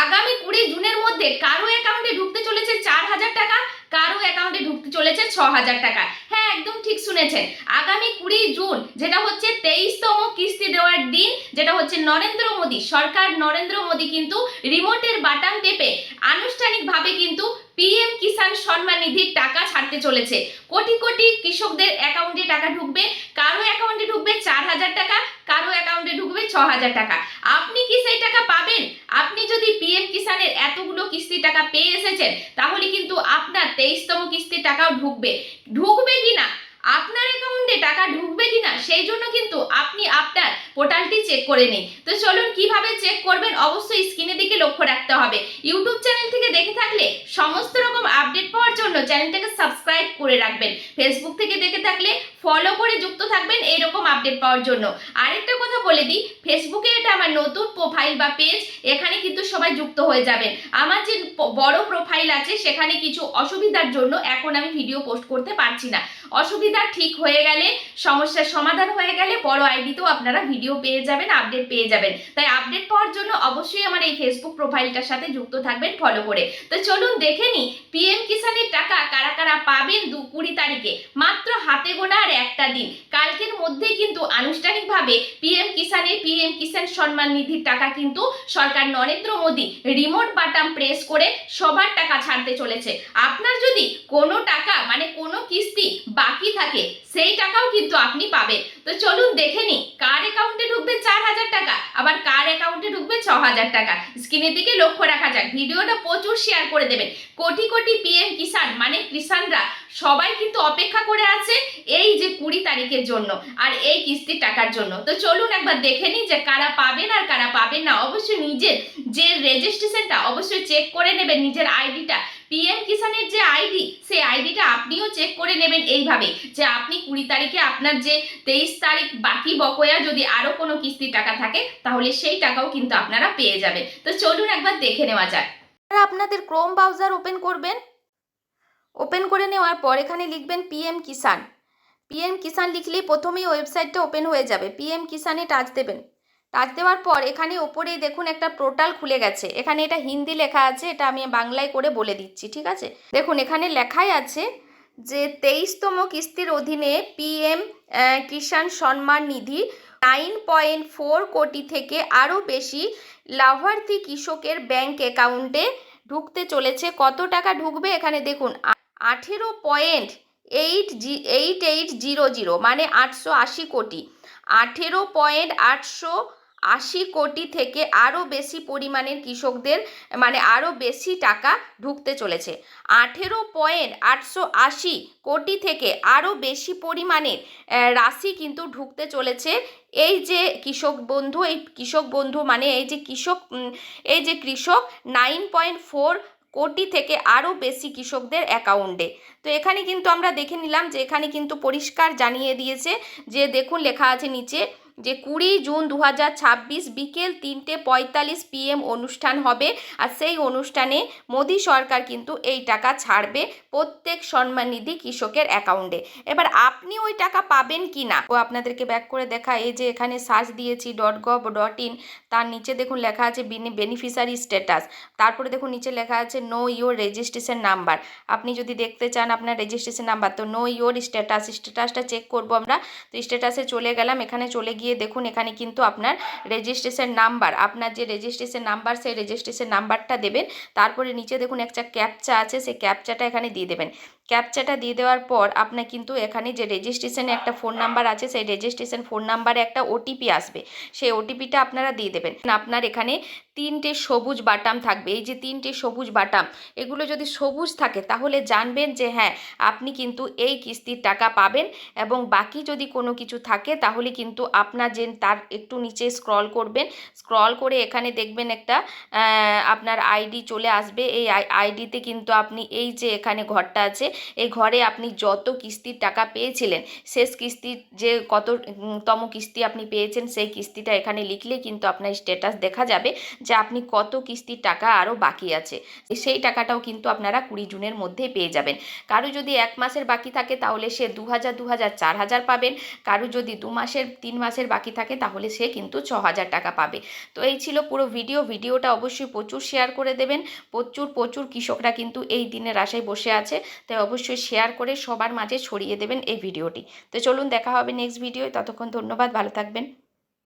আগামী 20 জুনের মধ্যে কারো অ্যাকাউন্টে ঢুকতে চলেছে 4,000 টাকা, কারো অ্যাকাউন্টে ঢুকতে চলেছে 6,000 টাকা। হ্যাঁ, একদম ঠিক শুনেছেন। আগামী 20 জুন যেটা হচ্ছে 23তম কিস্তি দেওয়ার দিন, যেটা হচ্ছে নরেন্দ্র মোদী সরকার, নরেন্দ্র মোদী কিন্তু রিমোটের বাটন টেপে আনুষ্ঠানিকভাবে কিন্তু পিএম কিষাণ সম্মান নিধির টাকা ছাড়তে চলেছে। কোটি কোটি কৃষকদের অ্যাকাউন্টে টাকা ঢুকবে। কারো অ্যাকাউন্টে ঢুকবে 4,000 টাকা, কারো অ্যাকাউন্টে ঢুকবে 6,000 টাকা। আপনি কি সেই টাকা পাবেন? আপনি যদি পিএম কিষাণের এতগুলো কিস্তি টাকা পেয়ে এসেছেন, তাহলে কিন্তু আপনার 23তম কিস্তির টাকাও ঢুকবে। ঢুকবে কিনা, আপনার অ্যাকাউন্টে টাকা ঢুকবে কিনা, সেই জন্য কিন্তু আপনি আপনার পোর্টালটি চেক করে নিন। তো চলুন কিভাবে চেক করবেন, অবশ্যই স্ক্রিনের দিকে লক্ষ্য রাখতে হবে। ইউটিউব চ্যানেল থেকে দেখে থাকলে সমস্ত রকম আপডেট পাওয়ার জন্য চ্যানেলটাকে সাবস্ক্রাইব করে রাখবেন। ফেসবুক থেকে দেখে থাকলে ফলো করে যুক্ত থাকবেন এইরকম আপডেট পাওয়ার জন্য। আরেকটা কথা বলে দিই, ফেসবুকে এটা আমার নতুন প্রোফাইল বা পেজ, এখানে কিন্তু সবাই যুক্ত হয়ে যাবেন। আমার যে বড় প্রোফাইল আছে সেখানে কিছু অসুবিধার জন্য এখন আমি ভিডিও পোস্ট করতে পারছি না। অসুবিধা ঠিক হয়ে গেলে, সমস্যার সমাধান হয়ে গেলে বড় আইডিতেও আপনারা ভিডিও পেয়ে যাবেন, আপডেট পেয়ে যাবেন। তাই আপডেট পাওয়ার জন্য অবশ্যই আমার এই ফেসবুক প্রোফাইলটার সাথে যুক্ত থাকবেন ফলো করে। তো চলুন দেখে নিই পিএম কিষাণের টাকা কারা কারা পাবেন 20 তারিখে। মাত্র হাতে গোনা আর একটা দিন, কালকের মধ্যেই কিন্তু আনুষ্ঠানিকভাবে পিএম কিষাণ সম্মান নিধির টাকা কিন্তু সরকার Narendra Modi remote button press করে সবার টাকা ছাড়তে চলেছে। আপনার যদি কোনো টাকা মানে কোনো কিস্তি বাকি থাকে, সেই টাকাও কিন্তু আপনি পাবেন। তো চলুন দেখে নিই কার অ্যাকাউন্টে ঢুকবে 4,000 টাকা, আবার কার অ্যাকাউন্টে ঢুকবে 6,000 টাকা। স্ক্রিনের দিকে লক্ষ্য রাখা যাক, ভিডিওটা প্রচুর শেয়ার করে দেবেন। কোটি কোটি পিএম কিষাণ মানে কিষাণরা সবাই কিন্তু অপেক্ষা করে আছে এই যে 20 তারিখের জন্য আর এই কিস্তির টাকার জন্য। তো চলুন একবার দেখে নিই যে কারা পাবেন আর কারা পাবেন না। অবশ্যই নিজের যে রেজিস্ট্রেশনটা অবশ্যই চেক করে নেবেন, নিজের আইডিটা, পিএম কিষাণের যে আইডি, সেই আইডিটা আপনিও চেক করে নেবেন এইভাবে যে আপনি 20 তারিখে আপনার যে 23 তারিখ বাকি বকেয়া যদি আরো কোনো কিস্তির টাকা থাকে, তাহলে সেই টাকাও কিন্তু আপনারা পেয়ে যাবেন। তো চলুন একবার দেখে নেওয়া যাক। আপনাদের ক্রোম ব্রাউজার ওপেন করবেন। ওপেন করে নেওয়ার পর এখানে লিখবেন পিএম কিষাণ। পিএম কিষাণ লিখলেই প্রথমেই ওয়েবসাইটটা ওপেন হয়ে যাবে। পিএম কিষাণে টাচ দেবেন। টাচ দেওয়ার পর এখানে ওপরেই দেখুন একটা পোর্টাল খুলে গেছে। এখানে এটা হিন্দি লেখা আছে, এটা আমি বাংলায় করে বলে দিচ্ছি, ঠিক আছে? দেখুন এখানে লেখাই আছে যে 23তম কিস্তির অধীনে পিএম কিষাণ সম্মান নিধি 9.4 কোটি থেকে আরও বেশি লাভার্থী কৃষকের ব্যাংক অ্যাকাউন্টে ঢুকতে চলেছে। কত টাকা ঢুকবে এখানে দেখুন, 18.8800 মানে 880 কোটি। 18.880 কোটি থেকে আরও বেশি পরিমাণের কৃষকদের মানে আরও বেশি টাকা ঢুকতে চলেছে। 18.880 কোটি থেকে আরও বেশি পরিমাণের রাশি কিন্তু ঢুকতে চলেছে এই যে কৃষক বন্ধু, এই কৃষক বন্ধু মানে এই যে কৃষক 9.4 কোটি থেকে আরও বেশি কৃষকদের অ্যাকাউন্টে। তো এখানে কিন্তু আমরা দেখে নিলাম যে এখানে কিন্তু পরিষ্কার জানিয়ে দিয়েছে যে দেখুন লেখা আছে নিচে যে 20 জুন 2026 বিকেল 3:45 PM অনুষ্ঠান হবে। আর সেই অনুষ্ঠানে মোদী সরকার কিন্তু এই টাকা ছাড়বে প্রত্যেক সম্মান নিধি কৃষকের অ্যাকাউন্টে। এবার আপনি ওই টাকা পাবেন কি না ও আপনাদেরকে ব্যাক করে দেখা। এই যে এখানে সার্চ দিয়েছি .gov.in, তার নিচে দেখুন লেখা আছে বেনিফিশিয়ারি স্ট্যাটাস। তারপরে দেখুন নিচে লেখা আছে নো ইওর রেজিস্ট্রেশন নাম্বার। আপনি যদি দেখতে চান আপনার রেজিস্ট্রেশন নাম্বার, তো নো ইওর স্ট্যাটাসটা চেক করব আমরা। তো স্ট্যাটাসে চলে গেলাম, এখানে চলে গিয়ে দেখুন এখানে কিন্তু আপনার রেজিস্ট্রেশন নাম্বার, আপনার যে রেজিস্ট্রেশন নাম্বার সেই রেজিস্ট্রেশন নাম্বারটা দেবেন। তারপরে নিচে দেখুন একটা ক্যাপচা আছে, সেই ক্যাপচাটা এখানে দিয়ে দেবেন। ক্যাপচাটা দিয়ে দেওয়ার পর আপনার কিন্তু এখানে যে রেজিস্ট্রেশনে একটা ফোন নাম্বার আছে, সেই রেজিস্ট্রেশন ফোন নাম্বারে একটা ওটিপি আসবে, সেই ওটিপিটা আপনারা দিয়ে দেবেন। আপনার এখানে 3টে সবুজ বাটাম থাকবে। এই যে 3টে সবুজ বাটাম, এগুলো যদি সবুজ থাকে তাহলে জানবেন যে হ্যাঁ আপনি কিন্তু এই কিস্তির টাকা পাবেন। এবং বাকি যদি কোনো কিছু থাকে তাহলে কিন্তু আপনার যে তার একটু নিচে স্ক্রল করবেন, স্ক্রল করে এখানে দেখবেন একটা আপনার আইডি চলে আসবে। এই আইডিতে কিন্তু আপনি এই যে এখানে ঘরটা আছে, এই ঘরে আপনি যত কিস্তির টাকা পেয়েছিলেন, শেষ কিস্তির যে কততম কিস্তি আপনি পেয়েছেন সেই কিস্তিটা এখানে লিখলে কিন্তু আপনার স্ট্যাটাস দেখা যাবে যে আপনি কত কিস্তির টাকা আরও বাকি আছে, সেই টাকাটাও কিন্তু আপনারা 20 জুনের মধ্যেই পেয়ে যাবেন। কারো যদি 1 মাসের বাকি থাকে তাহলে সে 2000 2000 4000 পাবেন। কারো যদি 2 মাসের 3 মাসের বাকি থাকে তাহলে সে কিন্তু 6000 টাকা পাবে। তো এই ছিল পুরো ভিডিওটা অবশ্যই প্রচুর শেয়ার করে দেবেন। প্রচুর কৃষকরা কিন্তু এই দিনের আশায় বসে আছে, তাই অবশ্যই শেয়ার করে সবার মাঝে ছড়িয়ে দেবেন এই ভিডিওটি। তো চলুন দেখা হবে নেক্সট ভিডিও, ততক্ষণ ধন্যবাদ, ভালো থাকবেন।